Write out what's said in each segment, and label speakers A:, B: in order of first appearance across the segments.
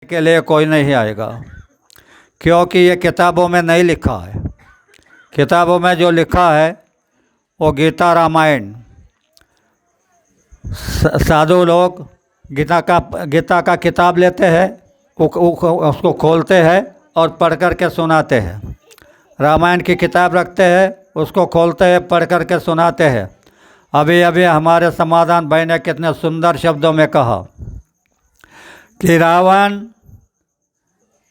A: के लिए कोई नहीं आएगा, क्योंकि ये किताबों में नहीं लिखा है। किताबों में जो लिखा है वो गीता रामायण। साधु लोग गीता का किताब लेते हैं, उसको खोलते हैं और पढ़ कर के सुनाते हैं। रामायण की किताब रखते हैं, उसको खोलते हैं, पढ़ कर के सुनाते हैं। अभी अभी हमारे समाधान भाई ने कितने सुंदर शब्दों में कहा कि रावण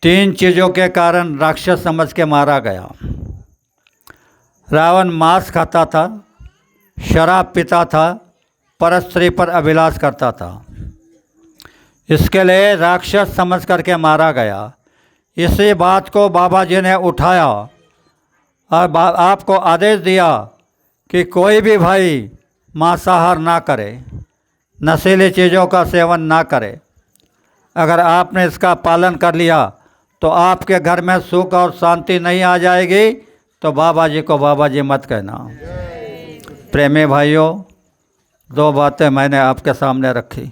A: 3 चीज़ों के कारण राक्षस समझ के मारा गया। रावण मांस खाता था, शराब पीता था, परस्त्री पर अभिलाष करता था। इसके लिए राक्षस समझ करके मारा गया। इसी बात को बाबा जी ने उठाया और आपको आदेश दिया कि कोई भी भाई मांसाहार ना करे, नशीली चीज़ों का सेवन ना करे। अगर आपने इसका पालन कर लिया तो आपके घर में सुख और शांति नहीं आ जाएगी। तो बाबा जी को बाबा जी मत कहना। प्रेमी भाइयों, 2 बातें मैंने आपके सामने रखी।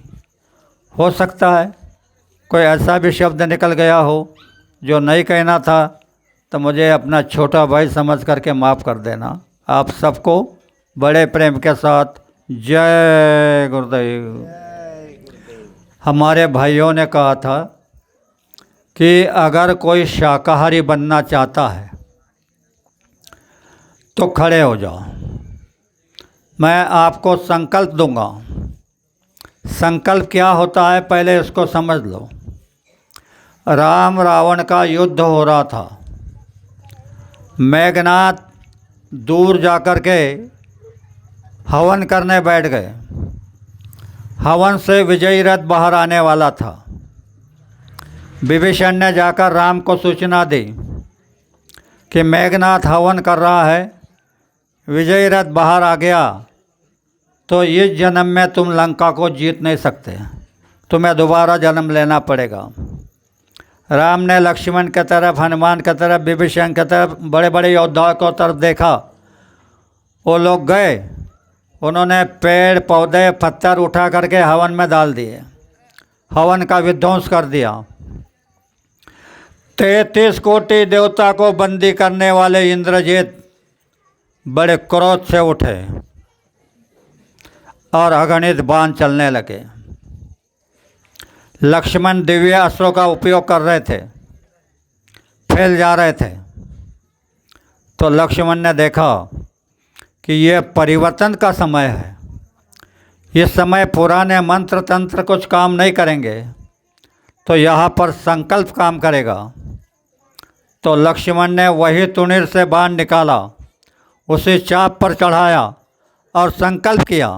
A: हो सकता है कोई ऐसा भी शब्द निकल गया हो जो नहीं कहना था, तो मुझे अपना छोटा भाई समझ करके माफ़ कर देना। आप सबको बड़े प्रेम के साथ जय गुरुदेव। हमारे भाइयों ने कहा था कि अगर कोई शाकाहारी बनना चाहता है तो खड़े हो जाओ। मैं आपको संकल्प दूंगा। संकल्प क्या होता है पहले इसको समझ लो। राम रावण का युद्ध हो रहा था। मेघनाथ दूर जाकर के हवन करने बैठ गए। हवन से विजयी रथ बाहर आने वाला था। विभीषण ने जाकर राम को सूचना दी कि मेघनाथ हवन कर रहा है, विजयी रथ बाहर आ गया तो इस जन्म में तुम लंका को जीत नहीं सकते, तुम्हें दोबारा जन्म लेना पड़ेगा। राम ने लक्ष्मण की तरफ, हनुमान की तरफ, विभीषण की तरफ, बड़े बड़े योद्धाओं को तरफ देखा। वो लोग गए, उन्होंने पेड़ पौधे पत्थर उठा करके हवन में डाल दिए, हवन का विध्वंस कर दिया। 33 कोटि देवता को बंदी करने वाले इंद्रजीत बड़े क्रोध से उठे और अगणित बाण चलने लगे। लक्ष्मण दिव्य अस्त्रों का उपयोग कर रहे थे, फैल जा रहे थे। तो लक्ष्मण ने देखा कि ये परिवर्तन का समय है। इस समय पुराने मंत्र तंत्र कुछ काम नहीं करेंगे, तो यहाँ पर संकल्प काम करेगा। तो लक्ष्मण ने वही तुणीर से बाण निकाला, उसे चाप पर चढ़ाया और संकल्प किया,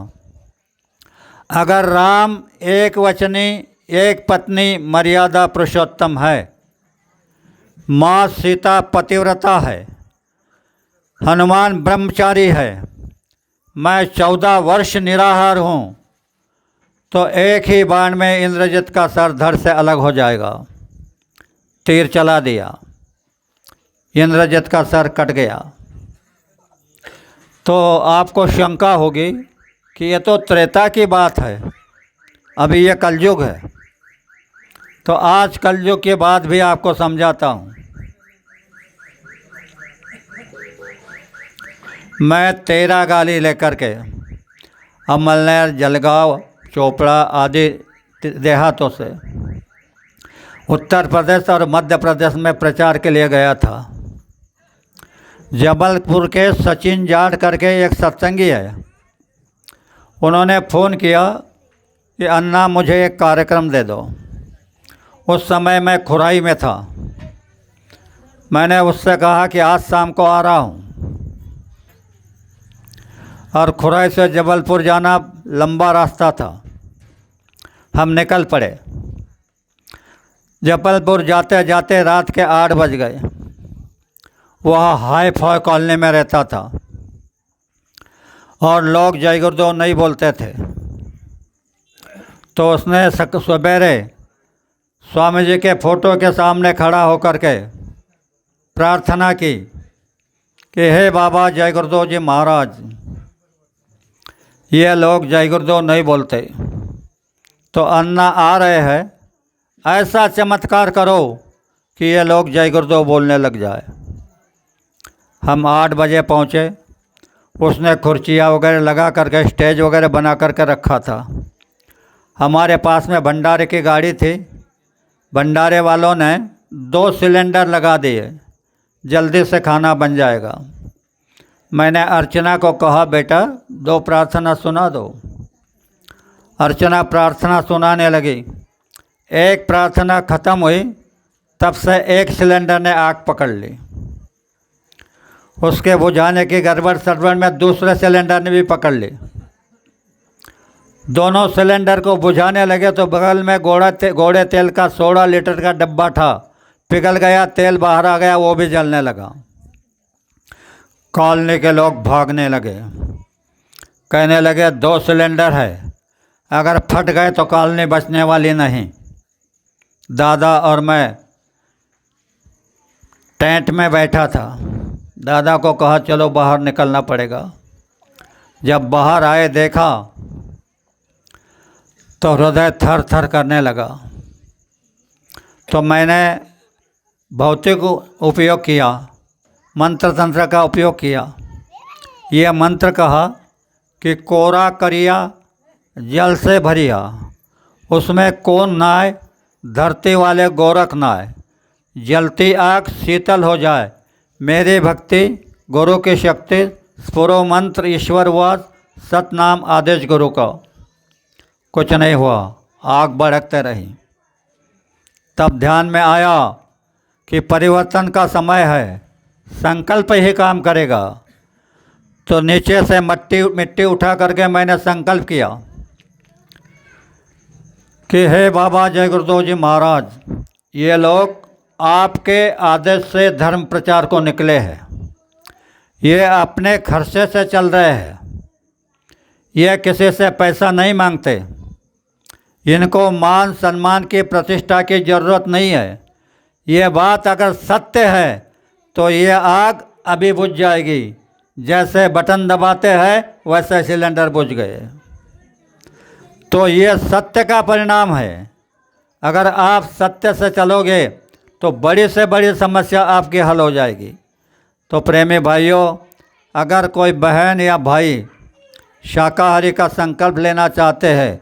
A: अगर राम एक वचनी एक पत्नी मर्यादा पुरुषोत्तम है, माँ सीता पतिव्रता है, हनुमान ब्रह्मचारी है, मैं 14 वर्ष निराहार हूँ, तो एक ही बाण में इंद्रजित का सर धड़ से अलग हो जाएगा। तीर चला दिया, इंद्रजित का सर कट गया। तो आपको शंका होगी कि ये तो त्रेता की बात है, अभी ये कलयुग है। तो आज कलयुग के बाद भी आपको समझाता हूँ। मैं 13 गाड़ी लेकर के अमलनेर, जलगांव, चोपड़ा आदि देहातों से उत्तर प्रदेश और मध्य प्रदेश में प्रचार के लिए गया था। जबलपुर के सचिन जाट करके एक सत्संगी है, उन्होंने फ़ोन किया कि अन्ना मुझे एक कार्यक्रम दे दो। उस समय मैं खुराई में था। मैंने उससे कहा कि आज शाम को आ रहा हूँ। और खुराई से जबलपुर जाना लंबा रास्ता था। हम निकल पड़े। जबलपुर जाते जाते रात के 8 बज गए। वह हाई फाई कॉलोनी में रहता था और लोग जय गुरुदेव नहीं बोलते थे। तो उसने सवेरे स्वामी जी के फ़ोटो के सामने खड़ा होकर के प्रार्थना की कि हे बाबा जय गुरुदेव जी महाराज, ये लोग जय गुरुदेव नहीं बोलते, तो अन्ना आ रहे हैं, ऐसा चमत्कार करो कि ये लोग जय गुरुदेव बोलने लग जाए। हम 8 बजे पहुँचे। उसने कुर्सियाँ वगैरह लगा करके स्टेज वगैरह बना करके रखा था। हमारे पास में भंडारे की गाड़ी थी। भंडारे वालों ने 2 सिलेंडर लगा दिए, जल्दी से खाना बन जाएगा। मैंने अर्चना को कहा, बेटा 2 प्रार्थना सुना दो। अर्चना प्रार्थना सुनाने लगी। एक प्रार्थना ख़त्म हुई, तब से एक सिलेंडर ने आग पकड़ ली। उसके बुझाने की गड़बड़ सड़बड़ में दूसरे सिलेंडर ने भी पकड़ ली। दोनों सिलेंडर को बुझाने लगे तो बगल में घोड़े तेल का 16 लीटर का डब्बा था, पिघल गया, तेल बाहर आ गया, वो भी जलने लगा। कॉलोनी के लोग भागने लगे, कहने लगे 2 सिलेंडर है, अगर फट गए तो कॉलोनी बचने वाली नहीं। दादा और मैं टेंट में बैठा था। दादा को कहा चलो बाहर निकलना पड़ेगा। जब बाहर आए देखा तो हृदय थर थर करने लगा। तो मैंने भौतिक उपयोग किया, मंत्र तंत्र का उपयोग किया। ये मंत्र कहा कि कोरा करिया जल से भरिया, उसमें कौन नाय, धरती वाले गोरख नाय, जलती आग शीतल हो जाए, मेरी भक्ति गुरु की शक्ति, स्फुरो मंत्र ईश्वर वास, सतनाम आदेश गुरु का। कुछ नहीं हुआ, आग भड़कते रही। तब ध्यान में आया कि परिवर्तन का समय है, संकल्प ही काम करेगा। तो नीचे से मिट्टी उठा करके मैंने संकल्प किया कि हे बाबा जय गुरुदेव जी महाराज, ये लोग आपके आदेश से धर्म प्रचार को निकले हैं। ये अपने खर्चे से चल रहे हैं, ये किसी से पैसा नहीं मांगते, इनको मान सम्मान की प्रतिष्ठा की ज़रूरत नहीं है। ये बात अगर सत्य है तो ये आग अभी बुझ जाएगी, जैसे बटन दबाते हैं वैसे सिलेंडर बुझ गए। तो ये सत्य का परिणाम है। अगर आप सत्य से चलोगे तो बड़ी से बड़ी समस्या आपकी हल हो जाएगी। तो प्रेमी भाइयों, अगर कोई बहन या भाई शाकाहारी का संकल्प लेना चाहते हैं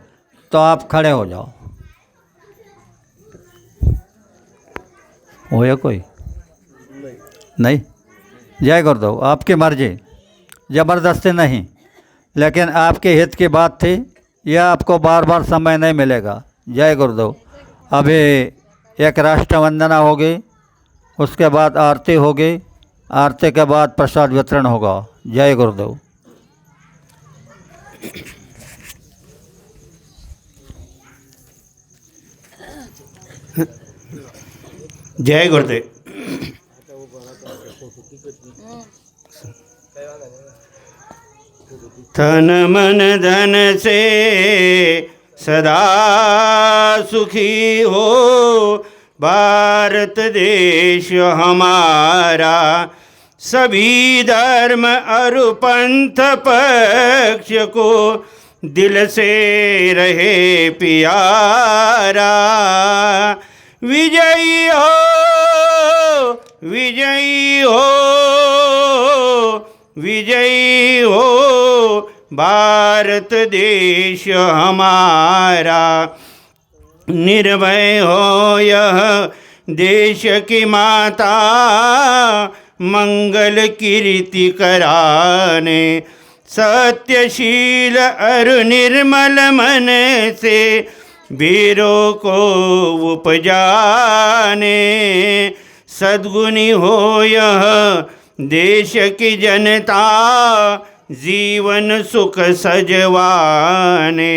A: तो आप खड़े हो जाओ। हो या कोई नहीं? जय गुरुदेव, आपकी मर्जी, ज़बरदस्ती नहीं, लेकिन आपके हित की बात थी। यह आपको बार बार समय नहीं मिलेगा। जय गुरुदेव। अभी एक राष्ट्र वंदना होगी, उसके बाद आरती होगी, आरती के बाद प्रसाद वितरण होगा। जय गुरुदेव।
B: जय गुरुदेव। तन मन धन से सदा सुखी हो भारत देश हमारा, सभी धर्म और पंथ पक्ष को दिल से रहे प्यारा। विजयी हो, विजयी हो, विजयी हो भारत देश हमारा। निर्भय हो यह देश की माता, मंगल कीर्ति कराने, सत्यशील और निर्मल मन से वीरों को उपजाने। सद्गुणी हो यह देश की जनता, जीवन सुख सजवाने।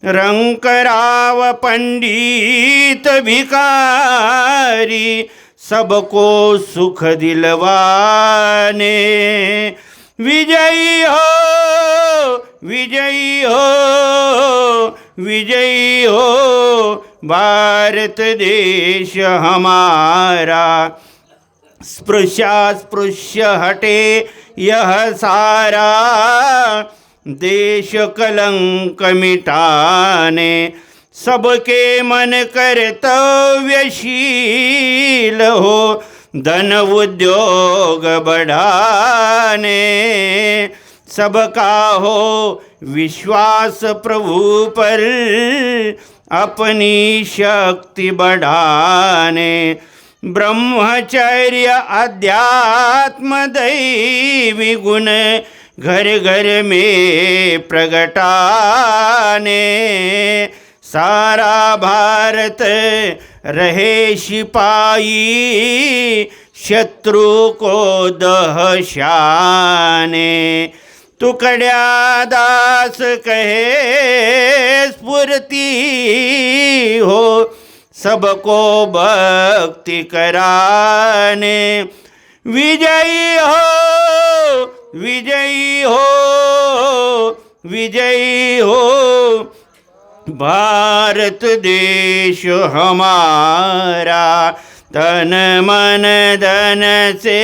B: रंग कराव पंडित भिखारी, सबको सुख दिलवाने। विजयी हो, विजयी हो, विजयी हो भारत देश हमारा। स्पृश्य हटे यह सारा, देश कलंक मिटाने। सबके मन कर्तव्यशील हो, धन उद्योग बढ़ाने, सबका हो विश्वास प्रभु पर, अपनी शक्ति बढ़ाने, ब्रह्मचर्य अध्यात्म दैवी गुण घर घर में प्रगटाने, सारा भारत रहे सिपाही, शत्रु को दहशाने, तुकड्या दास कहे स्फूर्ति हो, सबको भक्ति कराने, विजयी हो विजयी हो विजयी हो, भारत देश हमारा, तन मन धन से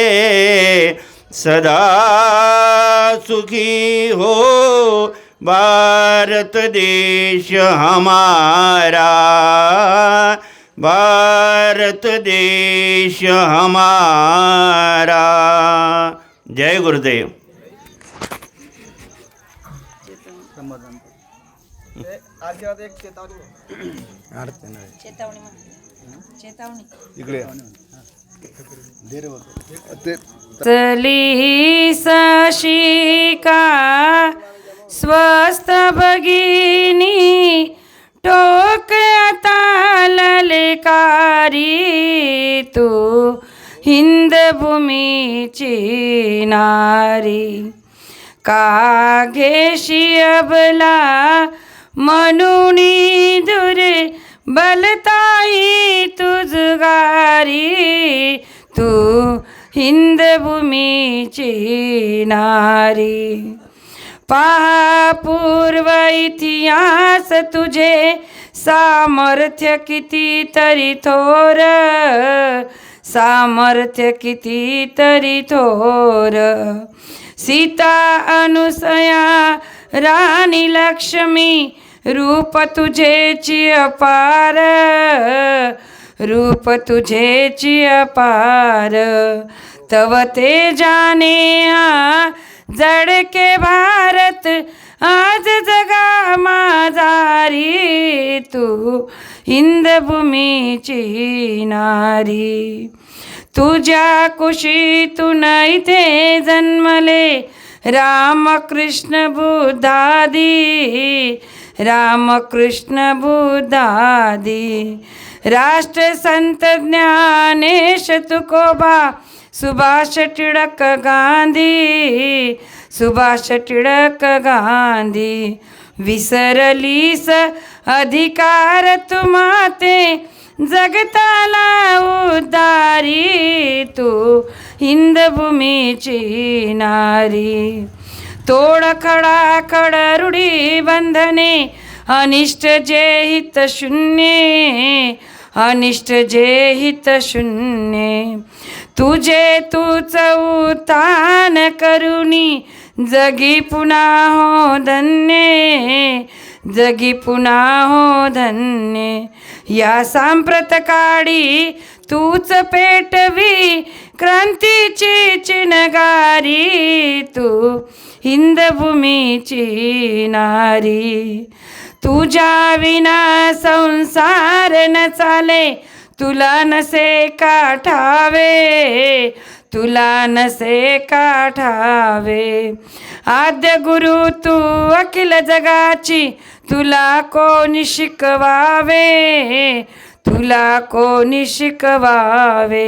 B: सदा सुखी हो, भारत देश हमारा, भारत देश हमारा। जय गुरुदेव।
C: आशीर्वाद एक चेतावनी इकडे
D: चली सशिका स्वस्थ भगिनी, टोक आता ललकारी, तू हिंद भूमीची नारी, का घेशी अबला म्हणूनी दूर बलताई तुझगारी, तू हिंद भूमीची नारी, पहा पूर्व इतिहास तुझे सामर्थ्य किती तरी थोर, सामर्थ्य किती तरी थोर, सीता अनुसया राणी लक्ष्मी, रूप तुझेची अपार, रूप तुझेची अपार, तव ते जाने हा जडके भारत, आज जगा माझारी, तू हिंद भूमीची नारी, तुझ्या कुशीतून इथे जन्मले रामकृष्ण बुद्धादी, रामकृष्ण बुद्धादी, राष्ट्रसंत ज्ञानेश तुकोबा, सुभाष टिळक गांधी, सुभाष टिळक गांधी, विसरलीस अधिकार तुम्हाते, जगताला उद्धारी, तू हिंद भूमीची नारी, तोड खडा खड रूढी बंधने, अनिष्ट जे हित शून्य, अनिष्ट जे हित शून्य, तुझे तूच उत्थान करुणी, जगी पुन्हा हो धन्य, जगी पुन्हा हो धन्य, या सांप्रत काळी तूच पेटवी क्रांतीची चिनगारी, तू हिंद भूमीची नारी, तुझ्या विना संसार न चाले, तुला नसे काठावे, तुला नसे काठावे, आद्य गुरु तू अखिल जगाची, तुला कोणी शिकवावे, तुला कोणी शिकवावे,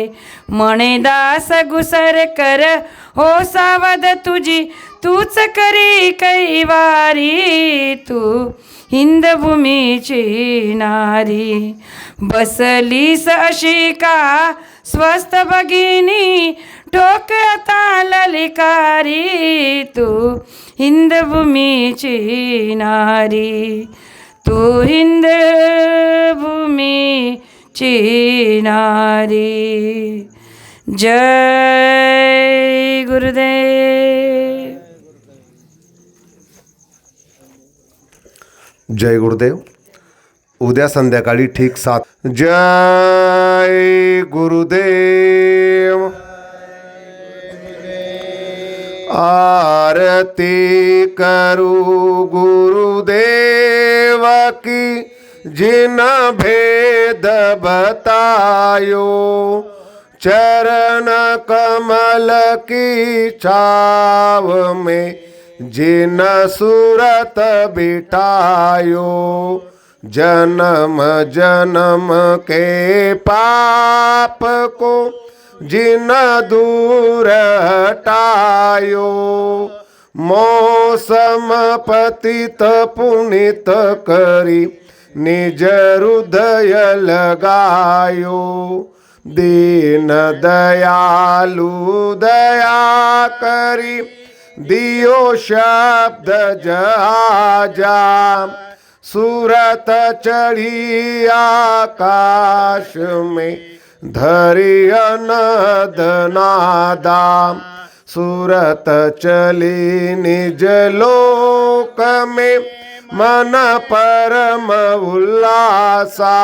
D: म्हणे दास घुसर कर हो सावध तुझी, तूच करी कैवारी, तू हिंद भूमीची नारी, बसलीस अशी का स्वस्थ भगिनी, ठोकता ललकारी, तू हिंद भूमीची नारी, तू हिंद भूमीची नारी। जय गुरुदेव।
C: जय गुरुदेव।
E: उद्या संध्याकाळी ठीक 7. जय गुरुदेव. आरती करू गुरुदेव की जिन भेद बतायो, चरण कमल की छाव में जिन सूरत बिठायो, जन्म जन्म के पाप को जिन दूर हटायो, मौसम पतित पुनित करी निज हृदय लगायो, दीन दयालु दया करी दियो शब्द जहाजा, सूरत चढ़ी आकाश में धरी अनद नादा, सूरत चली निज लोक में मन परम उल्लासा,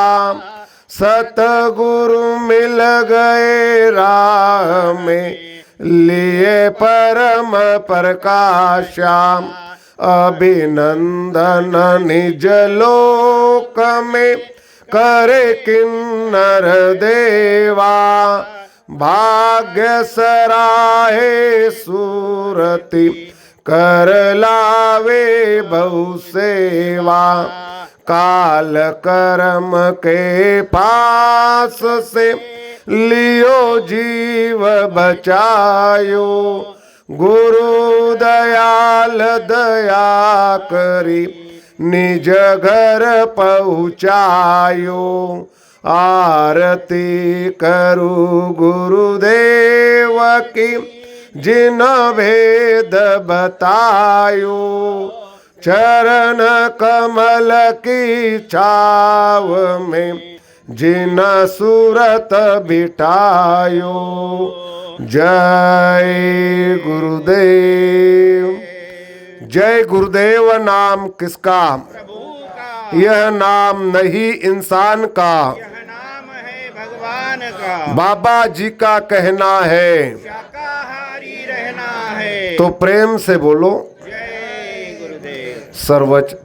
E: सतगुरु मिल गए राह में लिए परम प्रकाशा, अभिनंदन निज लोक में करे किन्नर देवा, भाग्य सराहे सूरति कर लावे बहु सेवा, काल कर्म के पास से लियो जीव बचायो, गुरु दयाल दया करी निज घर पहुँचायो, आरती करू गुरुदेव की जिन भेद बतायो, चरण कमल की छाव में जिन सूरत बिठायो। जय गुरुदेव। जय गुरुदेव नाम किसका? यह नाम नहीं इंसान का,
B: नाम है भगवान का।
E: बाबा जी का कहना है
B: शाकाहारी रहना है।
E: तो प्रेम से बोलो
B: जय गुरुदेव।
E: सर्वच